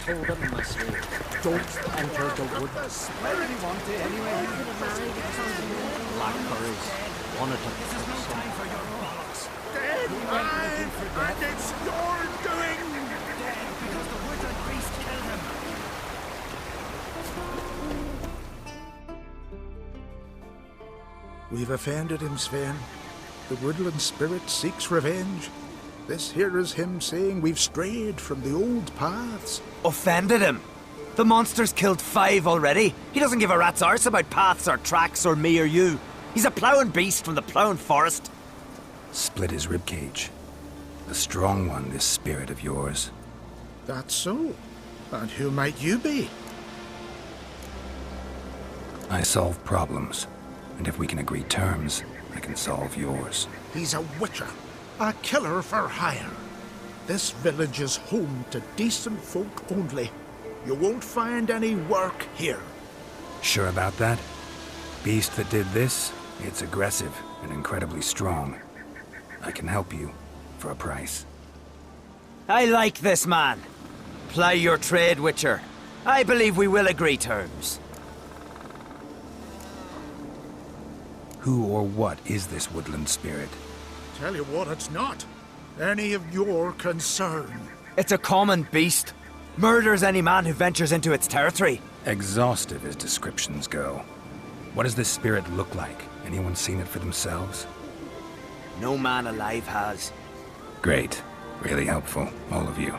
told him, my slave. Don't enter the wood. Where did he want it anyway? Blackberries wanted to This is no time for your bollocks. Dead You went man, looking for death. and it's your doing! Dead because the woodland beast killed him. We've offended him, Sven. The woodland spirit seeks revenge. This here is him saying we've strayed from the old paths. Offended him? The monster's killed 5 already. He doesn't give a rat's arse about paths or tracks or me or you. He's a ploughing beast from the ploughing forest. Split his ribcage. A strong one, this spirit of yours. That's so. And who might you be? I solve problems, and if we can agree terms, I can solve yours. He's a witcher. A killer for hire. This village is home to decent folk only. You won't find any work here. Sure about that? Beast that did this, it's aggressive and incredibly strong. I can help you, for a price. I like this man. Ply your trade, Witcher. I believe we will agree terms. Who or what is this woodland spirit? Tell you what, it's not any of your concern. It's a common beast. Murders any man who ventures into its territory. Exhaustive as descriptions go. What does this spirit look like? Anyone seen it for themselves? No man alive has. Great. Really helpful, all of you.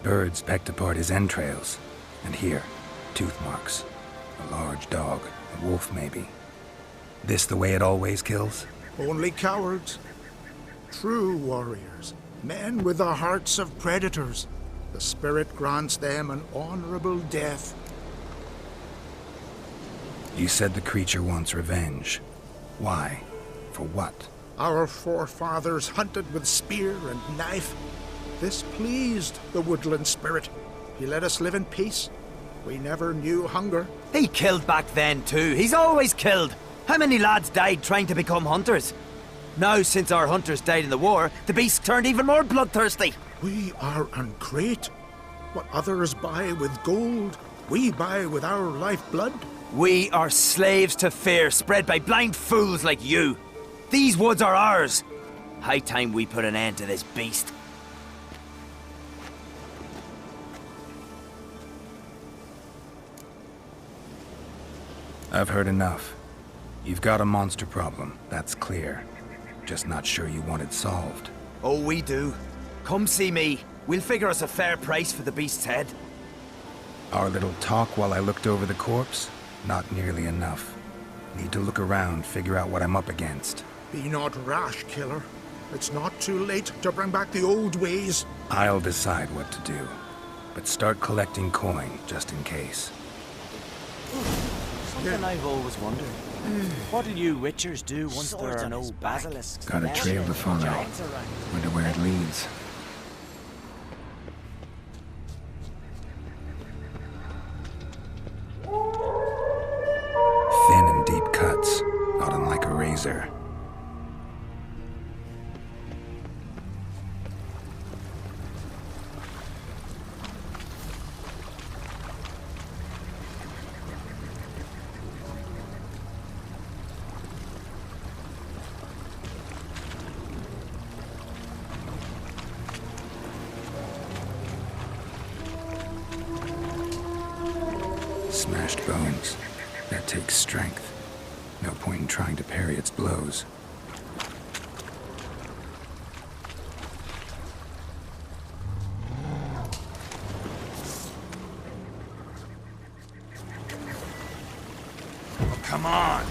Birds pecked apart his entrails. And here, tooth marks. A large dog, a wolf maybe. This the way it always kills? Only cowards. True warriors. Men with the hearts of predators. The spirit grants them an honorable death. You said the creature wants revenge. Why? For what? Our forefathers hunted with spear and knife. This pleased the woodland spirit. He let us live in peace. We never knew hunger. He killed back then too. He's always killed. How many lads died trying to become hunters? Now, since our hunters died in the war, the beast turned even more bloodthirsty. We are ungreat. What others buy with gold, we buy with our lifeblood. We are slaves to fear spread by blind fools like you. These woods are ours. High time we put an end to this beast. I've heard enough. You've got a monster problem, that's clear. Just not sure you want it solved. Oh, we do. Come see me. We'll figure us a fair price for the beast's head. Our little talk while I looked over the corpse? Not nearly enough. Need to look around, figure out what I'm up against. Be not rash, killer. It's not too late to bring back the old ways. I'll decide what to do. But start collecting coin, just in case. Something I've always wondered. What do you witchers do once there are no basilisks? Got a trail to follow. Wonder where it leads. Thin and deep cuts, not unlike a razor. Smashed bones. That takes strength. No point in trying to parry its blows. Oh, come on!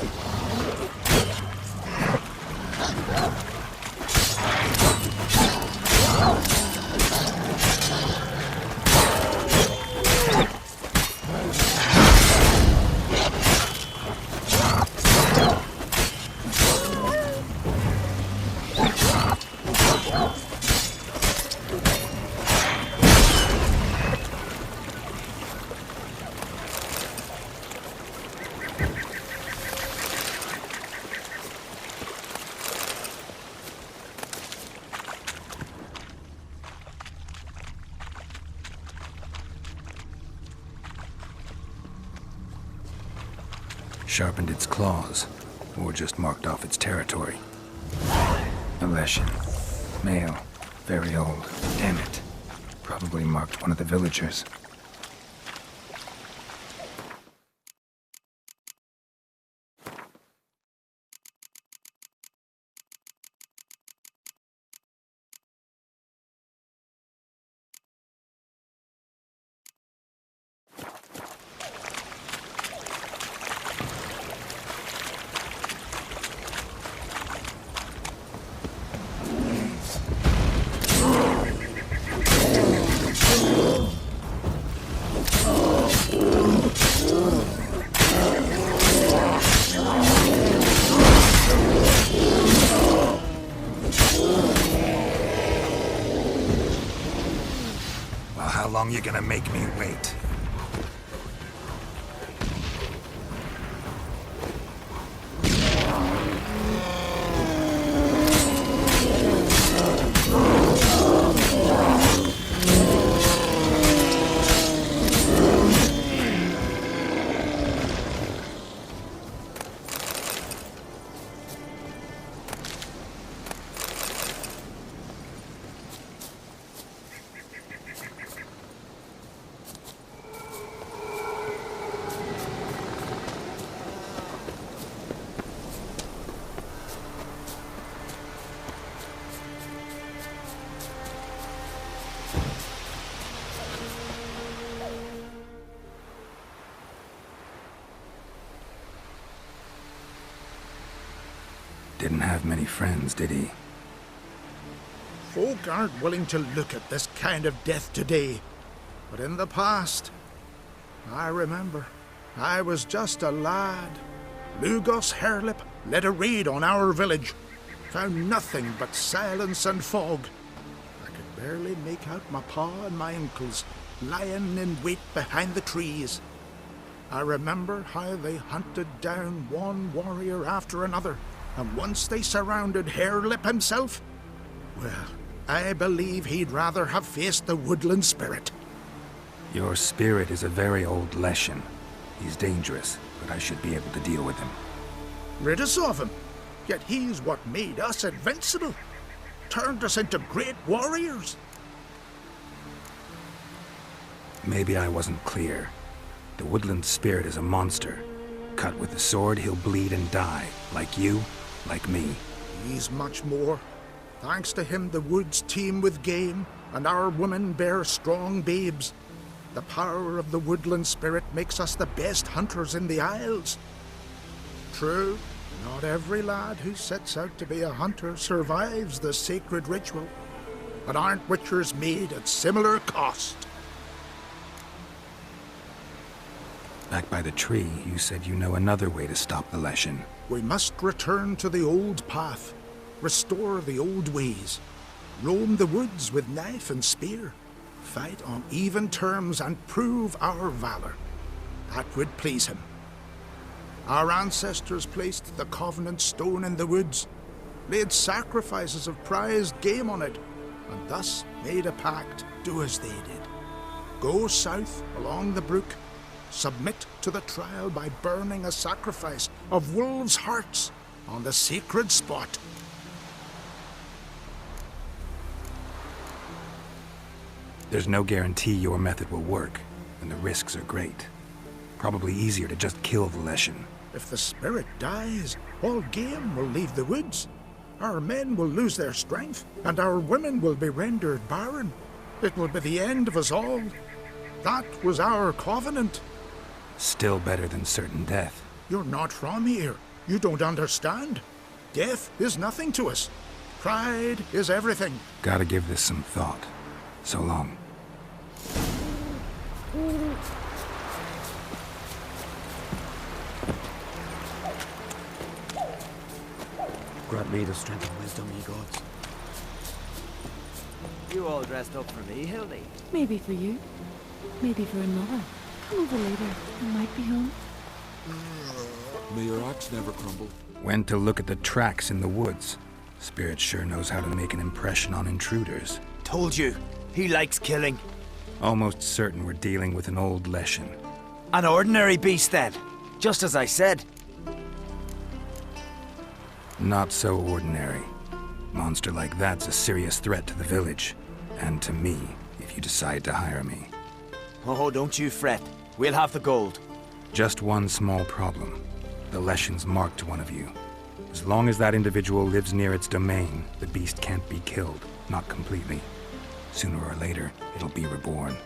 Sharpened its claws, or just marked off its territory. A Leshen. Male. Very old. Damn it. Probably marked one of the villagers. How long you gonna make me wait? Didn't have many friends, did he? Folk aren't willing to look at this kind of death today. But in the past, I remember, I was just a lad. Lugos Hairlip led a raid on our village. Found nothing but silence and fog. I could barely make out my pa and my uncles lying in wait behind the trees. I remember how they hunted down one warrior after another, and once they surrounded Hairlip himself, well, I believe he'd rather have faced the woodland spirit. Your spirit is a very old Leshen. He's dangerous, but I should be able to deal with him. Rid us of him, yet he's what made us invincible. Turned us into great warriors. Maybe I wasn't clear. The woodland spirit is a monster. Cut with the sword, he'll bleed and die, like you, like me. He's much more. Thanks to him, the woods teem with game, and our women bear strong babes. The power of the woodland spirit makes us the best hunters in the Isles. True, not every lad who sets out to be a hunter survives the sacred ritual, but aren't witchers made at similar cost? Back by the tree, you said you know another way to stop the Leshen. We must return to the old path, restore the old ways, roam the woods with knife and spear, fight on even terms and prove our valor. That would please him. Our ancestors placed the Covenant Stone in the woods, laid sacrifices of prized game on it, and thus made a pact, do as they did. Go south along the brook, submit to the trial by burning a sacrifice of wolves' hearts on the sacred spot. There's no guarantee your method will work, and the risks are great. Probably easier to just kill the Leshen. If the spirit dies, all game will leave the woods. Our men will lose their strength, and our women will be rendered barren. It will be the end of us all. That was our covenant. Still better than certain death. You're not from here. You don't understand. Death is nothing to us. Pride is everything. Gotta give this some thought. So long. Grant me the strength and wisdom, ye gods. You all dressed up for me, Hildy? Maybe for you. Maybe for another. Come over later. I might be home. May your axe never crumble. Went to look at the tracks in the woods. Spirit sure knows how to make an impression on intruders. Told you, he likes killing. Almost certain we're dealing with an old Leshen. An ordinary beast then. Just as I said. Not so ordinary. Monster like that's a serious threat to the village. And to me, if you decide to hire me. Oh, don't you fret. We'll have the gold. Just one small problem. The Leshens marked one of you. As long as that individual lives near its domain, the beast can't be killed. Not completely. Sooner or later, it'll be reborn.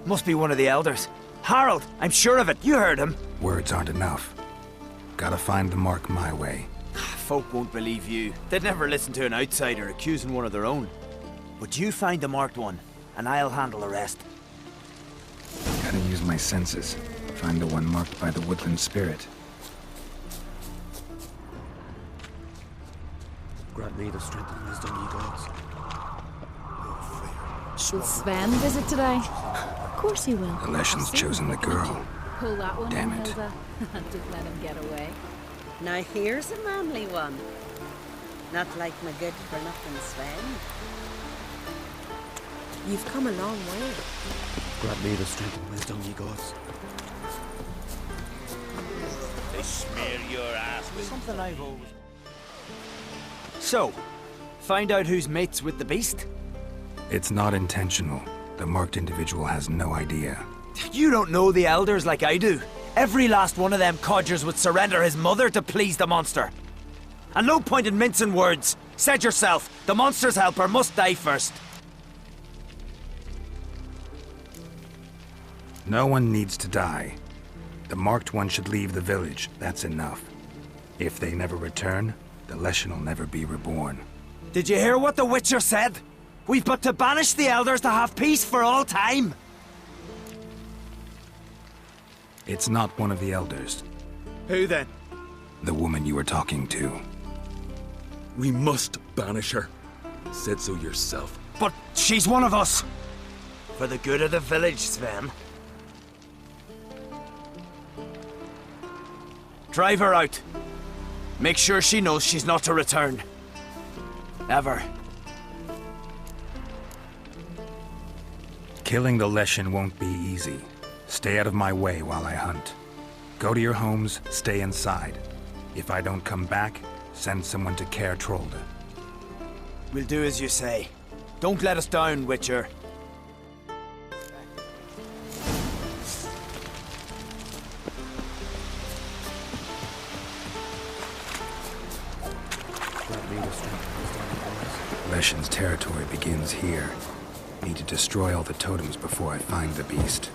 Must be one of the elders. Harold, I'm sure of it. You heard him. Words aren't enough. Gotta find the mark my way. Folk won't believe you. They'd never listen to an outsider accusing one of their own. But you find the marked one, and I'll handle the rest. Gotta use my senses. Find the one marked by the woodland spirit. Grant me the strength and wisdom, ye gods. Will Sven visit today? Of course he will. The Leshen's chosen the girl. Pull that one Damn in, it. Hilda. Don't let him get away. Now here's a manly one. Not like my good-for-nothing Sven. You've come a long way. Grant me the strength and wisdom, ye gods. They smear your ass with Something I've always... So, find out who's mates with the beast? It's not intentional. The marked individual has no idea. You don't know the elders like I do. Every last one of them codgers would surrender his mother to please the monster. And no point in mincing words. Said yourself, the monster's helper must die first. No one needs to die. The marked one should leave the village. That's enough. If they never return, the Leshen will never be reborn. Did you hear what the Witcher said? We've but to banish the elders to have peace for all time. It's not one of the elders. Who then? The woman you were talking to. We must banish her. Said so yourself. But she's one of us. For the good of the village, Sven. Drive her out. Make sure she knows she's not to return. Ever. Killing the Leshen won't be easy. Stay out of my way while I hunt. Go to your homes, stay inside. If I don't come back, send someone to Caer Trolde. We'll do as you say. Don't let us down, Witcher. Grant me the strength and wisdom, ye gods. Leshen's territory begins here. Need to destroy all the totems before I find the beast.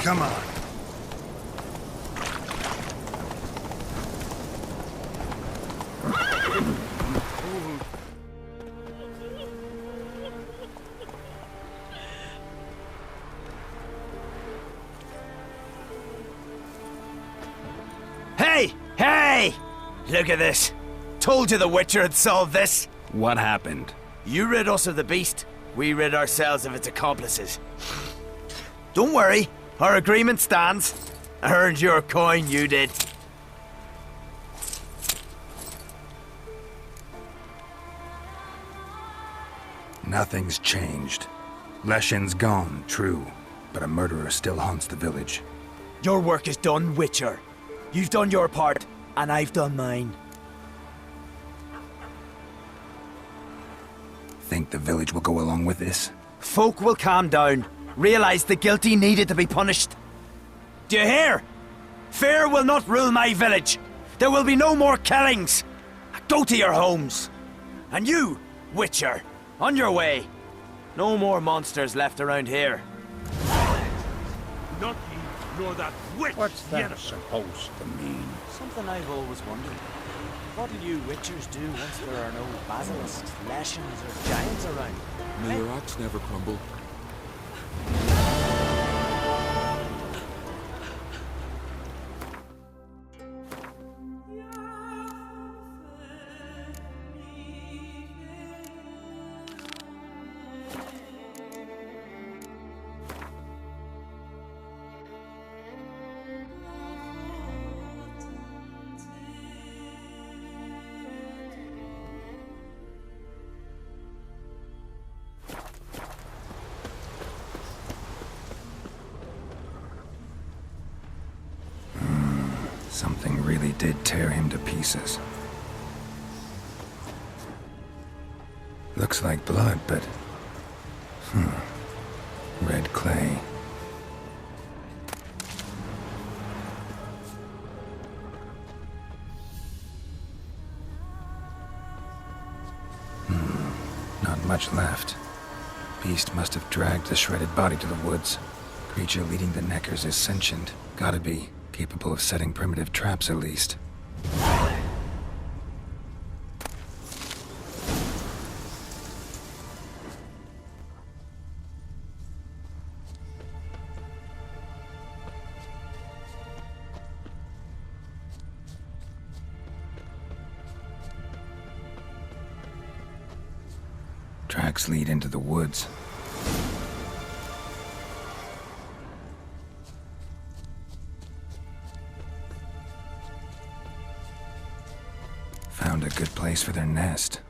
Come on. Hey! Hey! Look at this. Told you the Witcher had solved this. What happened? You rid us of the beast. We rid ourselves of its accomplices. Don't worry. Our agreement stands. I earned your coin, you did. Nothing's changed. Leshin's gone, true, but a murderer still haunts the village. Your work is done, Witcher. You've done your part, and I've done mine. Think the village will go along with this? Folk will calm down, realize the guilty needed to be punished. Do you hear? Fear will not rule my village. There will be no more killings. Go to your homes. And you, Witcher, on your way. No more monsters left around here. Not ye, nor that witch. What's that supposed to mean? Something I've always wondered. What do you witchers do once there are no basilisks, leshens, or giants around? May your axe never crumble. Something really did tear him to pieces. Looks like blood, but... red clay. Not much left. Beast must have dragged the shredded body to the woods. Creature leading the Neckers is sentient. Gotta be. Capable of setting primitive traps, at least. Tracks lead into the woods. Found a good place for their nest.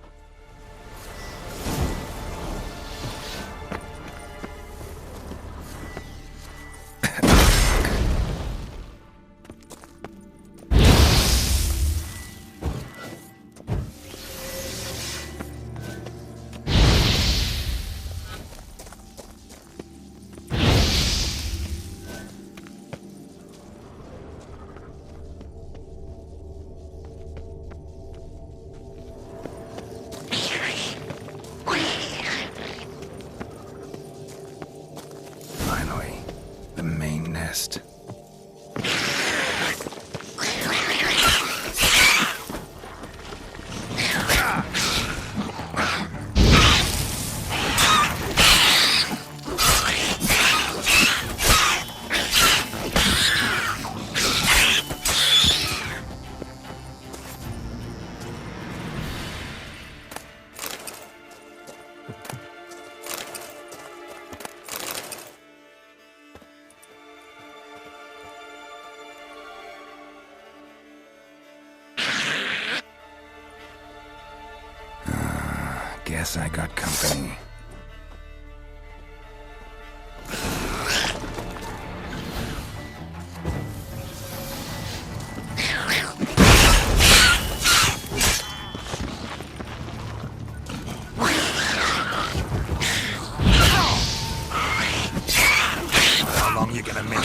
Finally, the main nest. Guess I got company. How long you gonna make it?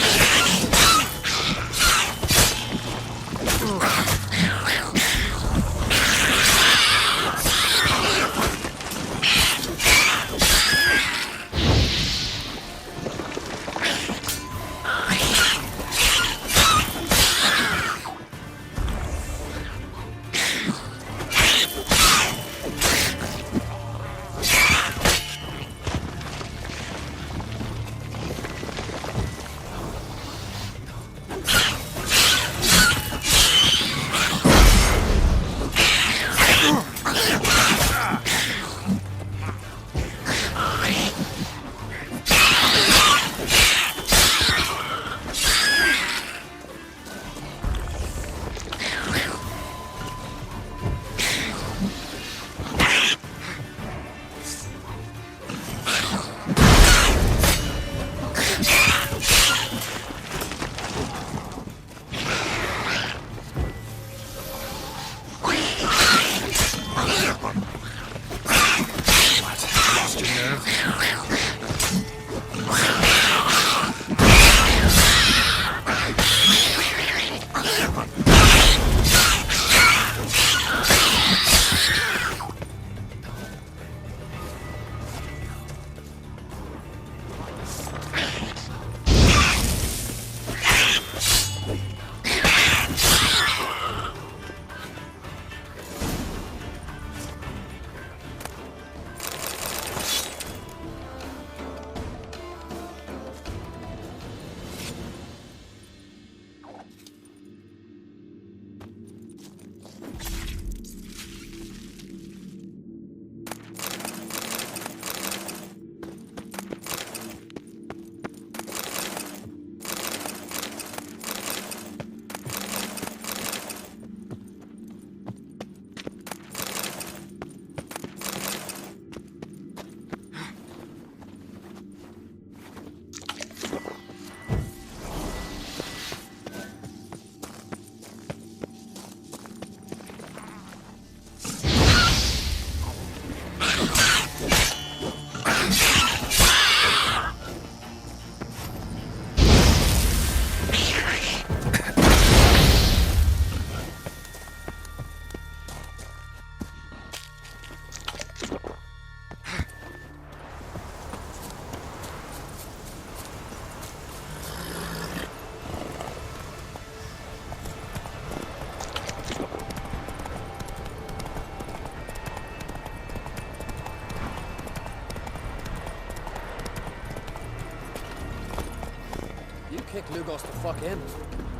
Lugos to fuck him.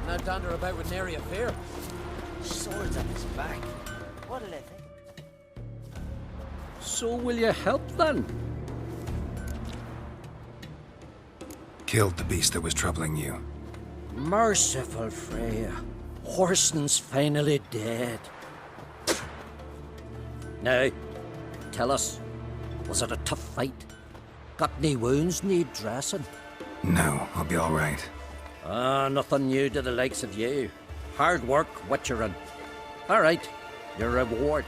Now dander about with nary a fear. Swords on his back. What'll they think? So will you help then? Killed the beast that was troubling you. Merciful Freya. Horson's finally dead. Now, tell us, was it a tough fight? Got any wounds need dressing? No, I'll be all right. Nothing new to the likes of you. Hard work, witcherin'. All right, your reward.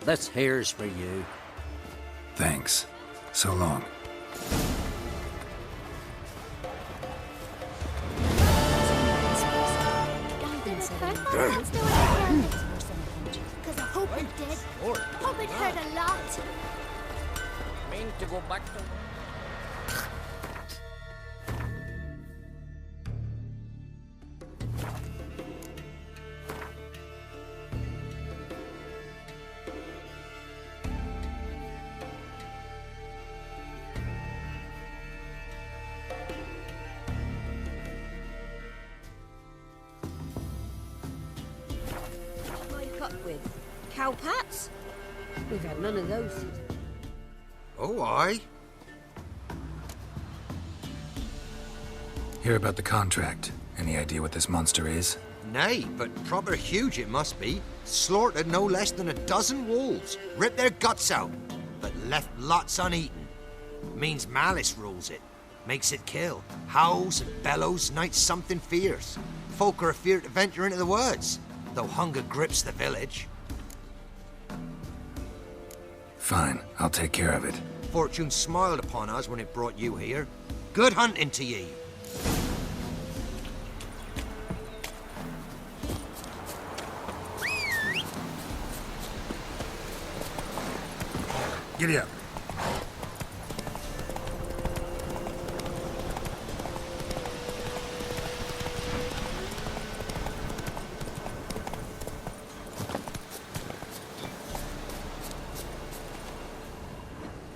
This here's for you. Thanks. So long. Because I hope it did. Hope it hurt a lot. Mean to go back to... With cowpats? We've had none of those. Oh, aye. Hear about the contract. Any idea what this monster is? Nay, but proper huge it must be. Slaughtered no less than a dozen wolves. Ripped their guts out, but left lots uneaten. Means malice rules it. Makes it kill. Howls and bellows, nights something fierce. Folk are afeard to venture into the woods, though hunger grips the village. Fine, I'll take care of it. Fortune smiled upon us when it brought you here. Good hunting to ye. Giddy up.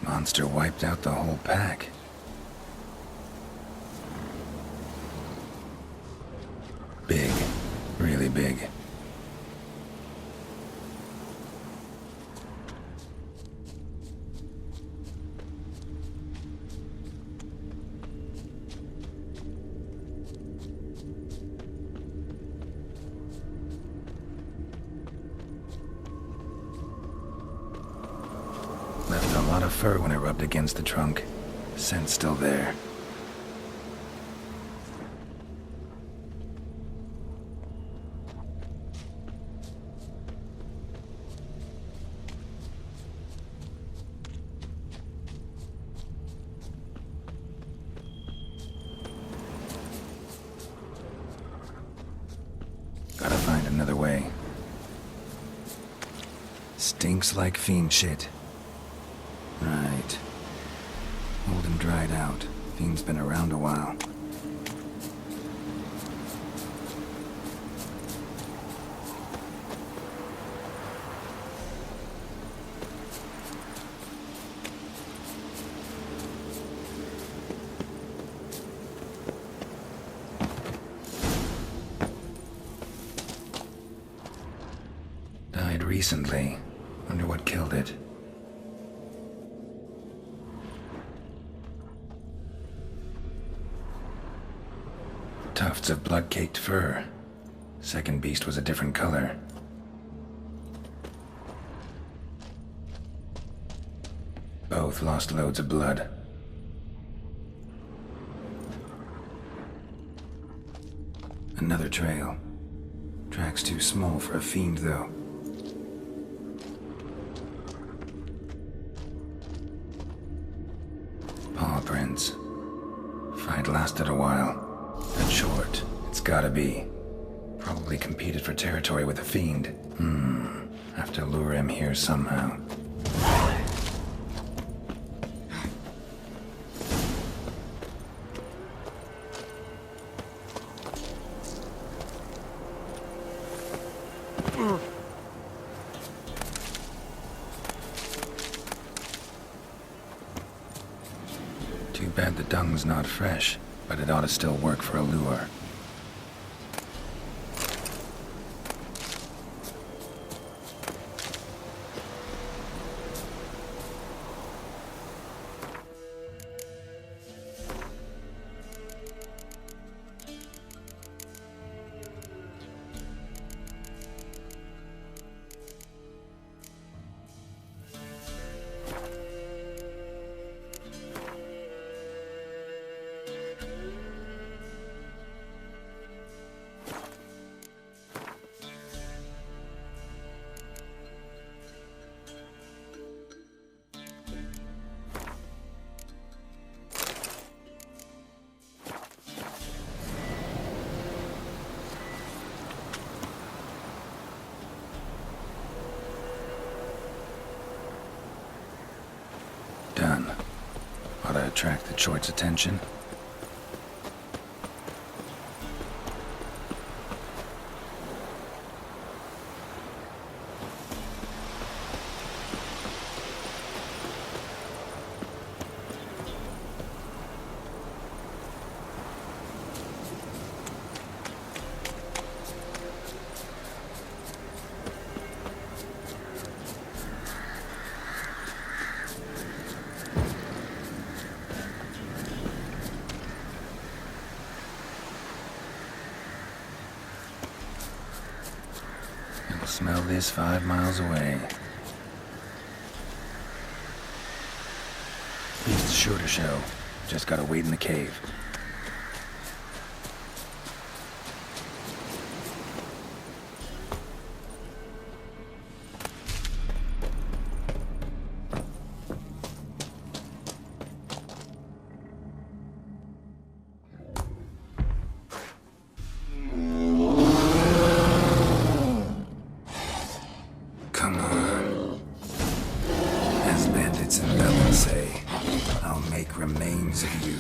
Monster wiped out the whole pack. Big. Really big. Left a lot of fur when I rubbed against the trunk. Scent's still there. Gotta find another way. Stinks like fiend shit. Right. Old and dried out. Fiend's been around a while. Died recently. Wonder what killed it. Tufts of blood-caked fur. Second beast was a different color. Both lost loads of blood. Another trail. Track's too small for a fiend, though. Paw prints. Fight lasted a while. That short. It's gotta be. Probably competed for territory with a fiend. Have to lure him here somehow. Too bad the dung's not fresh. but it ought to still work for a lure. Done. Ought to attract the Choit's attention. Smell this 5 miles away. Beast's sure to show. Just gotta wait in the cave. Remains of you.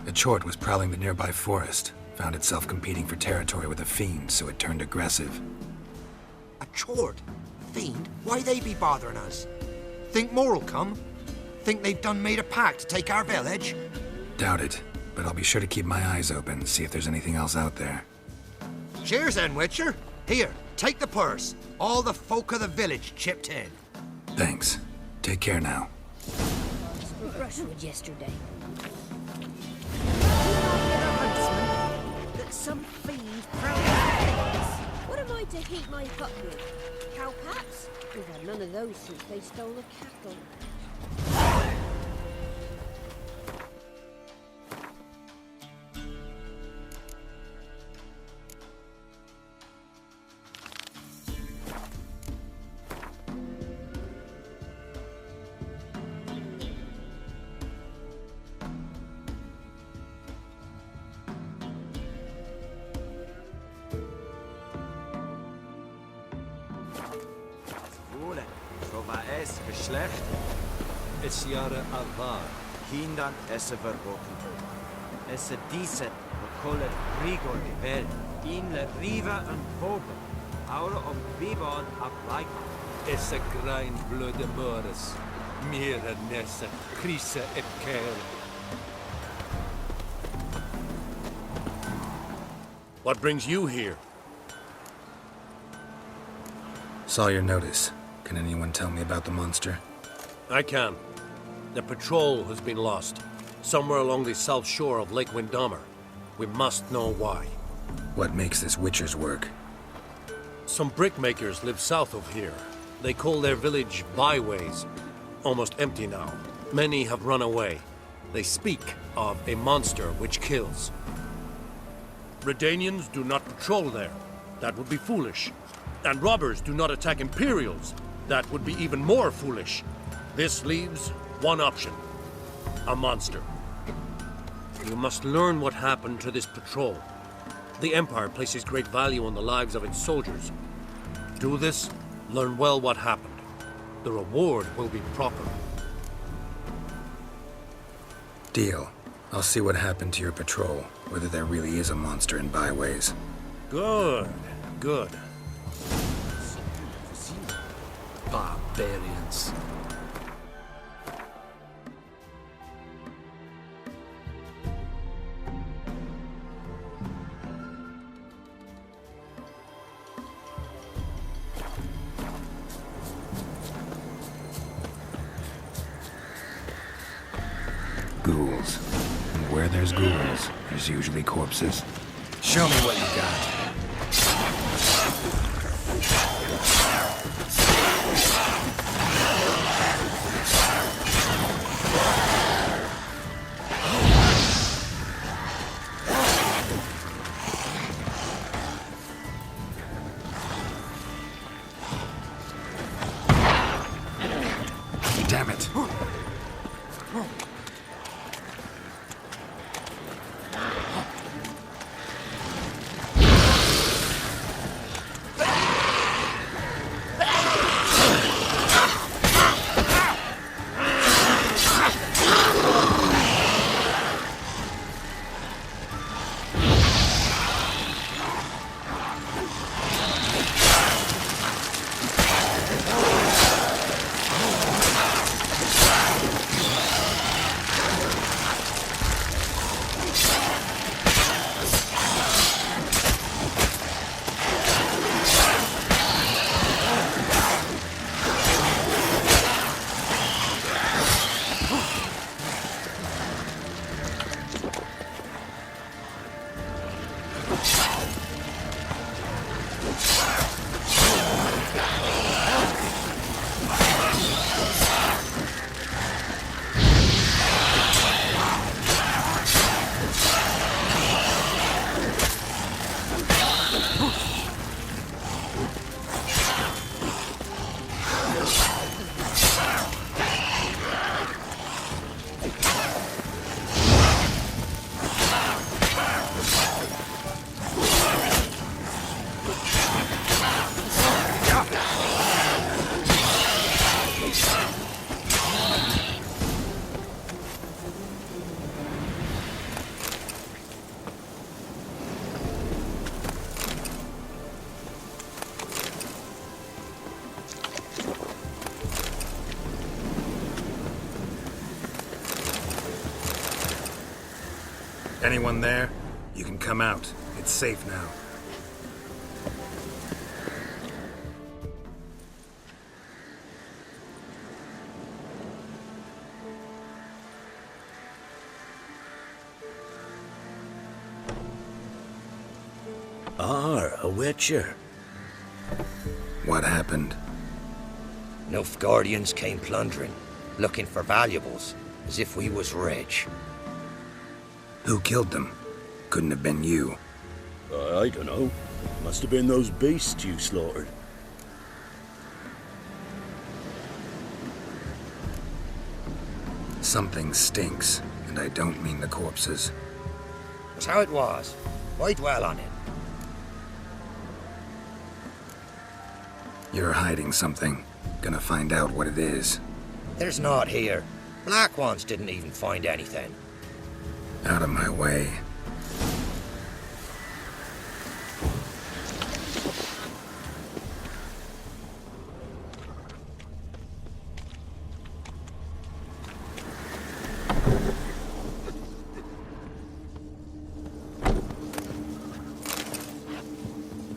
The Chort was prowling the nearby forest. found itself competing for territory with a fiend, so it turned aggressive. A chord? Fiend? Why they be bothering us? Think more'll come? Think they've done made a pact to take our village? Doubt it, but I'll be sure to keep my eyes open, see if there's anything else out there. Cheers then, Witcher. Here, take the purse. All the folk of the village chipped in. Thanks. Take care now. Brushwood yesterday. That some fiend prowls. What am I to heat my hut with? Cowpats? We've had none of those since they stole the cattle. Geschlecht. Es jare avar. Hindan esse verboten. Esse dise, colle rigor de vel. In le riva en pobe. Aura om vivan ap laikman. Esse grind blöde mores. Mira nesse, krise et care. What brings you here? Saw your notice. Can anyone tell me about the monster? I can. The patrol has been lost. Somewhere along the south shore of Lake Windhammer. We must know why. What makes this Witcher's work? Some brickmakers live south of here. They call their village Byways. Almost empty now. Many have run away. They speak of a monster which kills. Redanians do not patrol there. That would be foolish. And robbers do not attack Imperials. That would be even more foolish. This leaves one option. A monster. You must learn what happened to this patrol. The Empire places great value on the lives of its soldiers. Do this, learn well what happened. The reward will be proper. Deal. I'll see what happened to your patrol, whether there really is a monster in Byways. Good, good. Barbarians. Ghouls. And where there's ghouls, there's usually corpses. Show me what you got. Damn it. Anyone there? You can come out. It's safe now. A witcher. What happened? Nilfgaardians came plundering, looking for valuables, as if we was rich. Who killed them? Couldn't have been you. I don't know. Must have been those beasts you slaughtered. Something stinks, and I don't mean the corpses. That's how it was. Why dwell on it? You're hiding something. Gonna find out what it is. There's naught here. Black ones didn't even find anything. Out of my way.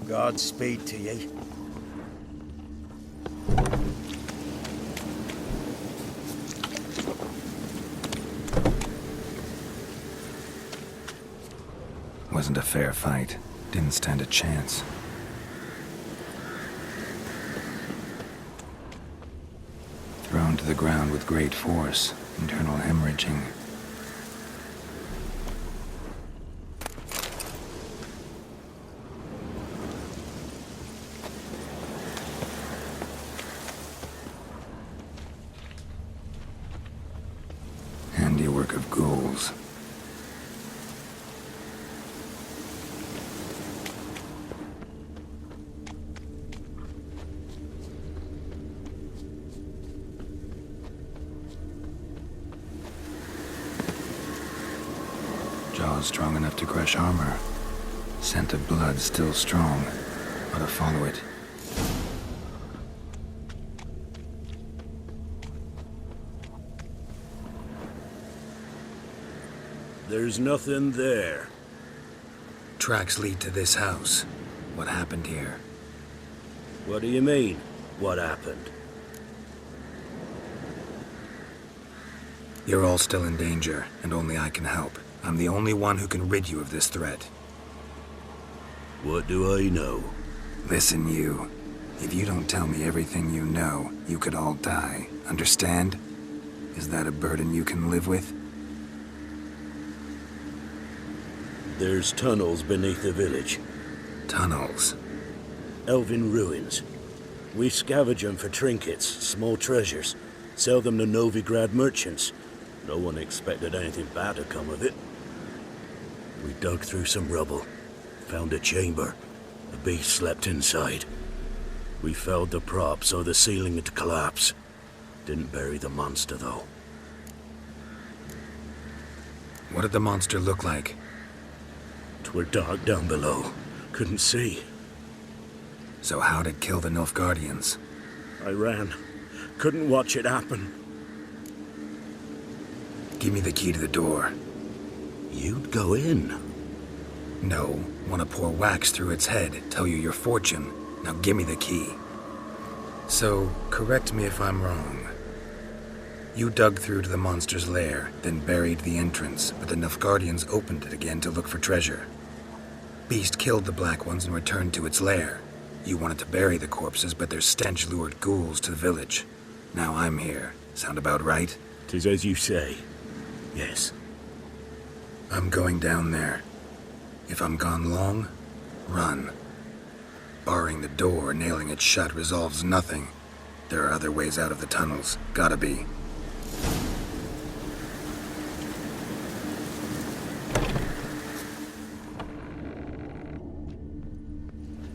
Godspeed to ye. Wasn't a fair fight. Didn't stand a chance. Thrown to the ground with great force. Internal hemorrhaging. Handiwork of ghouls. Jaws strong enough to crush armor. Scent of blood still strong. Ought to follow it. There's nothing there. Tracks lead to this house. What happened here? What do you mean, what happened? You're all still in danger, and only I can help. I'm the only one who can rid you of this threat. What do I know? Listen, you. If you don't tell me everything you know, you could all die. Understand? Is that a burden you can live with? There's tunnels beneath the village. Tunnels? Elven ruins. We scavenge them for trinkets, small treasures. Sell them to Novigrad merchants. No one expected anything bad to come of it. We dug through some rubble. Found a chamber. The beast slept inside. We felled the prop so the ceiling had collapsed. Didn't bury the monster, though. What did the monster look like? 'Twere dark down below. Couldn't see. So how'd it kill the Nilfgaardians? I ran. Couldn't watch it happen. Give me the key to the door. You'd go in? No. Want to pour wax through its head, tell you your fortune. Now give me the key. So, correct me if I'm wrong. You dug through to the monster's lair, then buried the entrance, but the Nilfgaardians opened it again to look for treasure. Beast killed the Black Ones and returned to its lair. You wanted to bury the corpses, but their stench lured ghouls to the village. Now I'm here. Sound about right? 'Tis as you say. Yes. I'm going down there. If I'm gone long, run. Barring the door, nailing it shut resolves nothing. There are other ways out of the tunnels. Gotta be.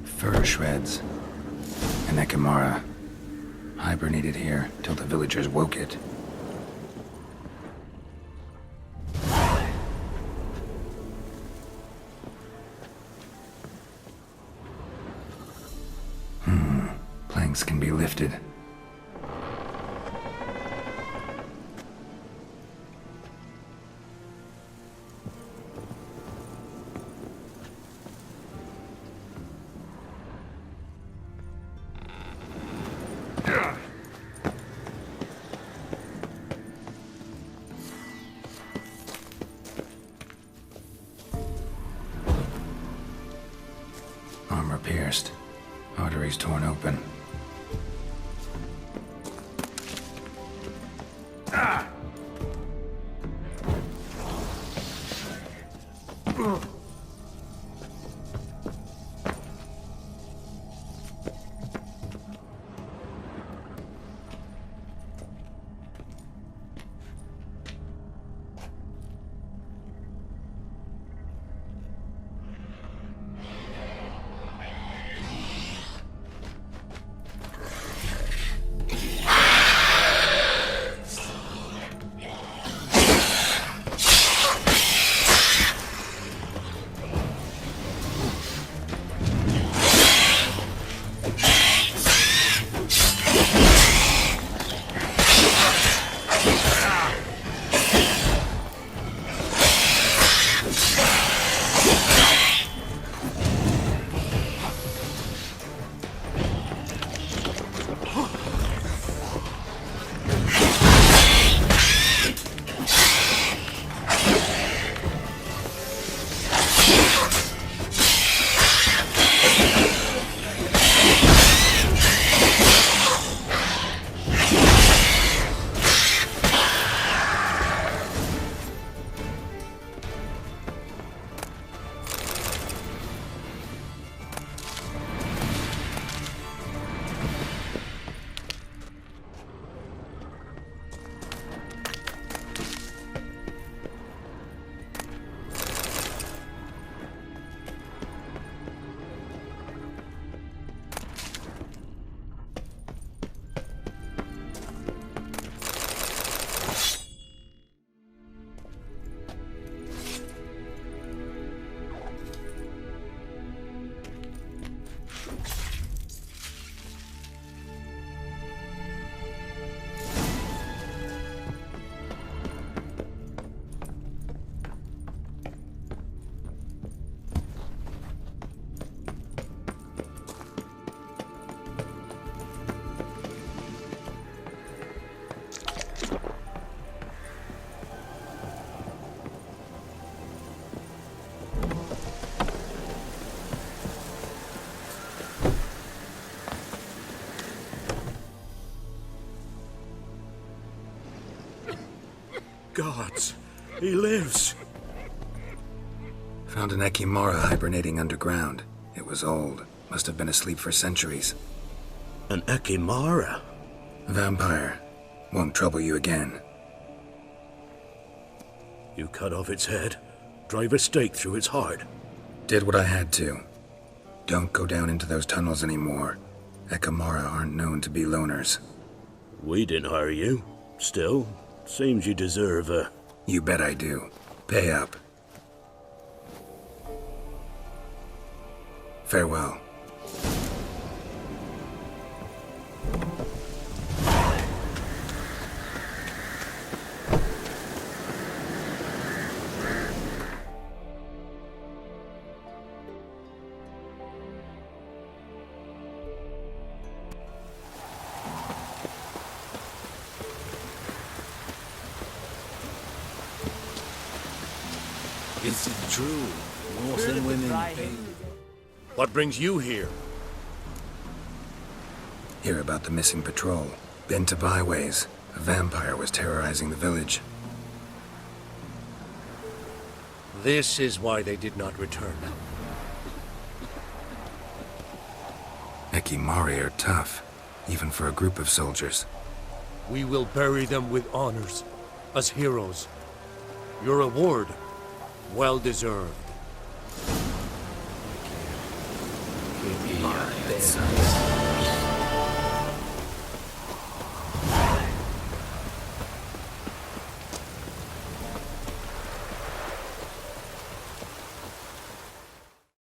Fur shreds. An Ekimara. Hibernated here till the villagers woke it. Planks can be lifted. Armor pierced. Arteries torn open. Gods, he lives. Found an Ekimara hibernating underground. It was old. Must have been asleep for centuries. An Ekimara? Vampire. Won't trouble you again. You cut off its head, drive a stake through its heart. Did what I had to. Don't go down into those tunnels anymore. Ekimara aren't known to be loners. We didn't hire you. Still, seems you deserve a... You bet I do. Pay up. Farewell. Is it true? Northern women pay. What brings you here? Hear about the missing patrol. Been to Byways. A vampire was terrorizing the village. This is why they did not return. Ekimari are tough, even for a group of soldiers. We will bury them with honors, as heroes. Your reward, well deserved. My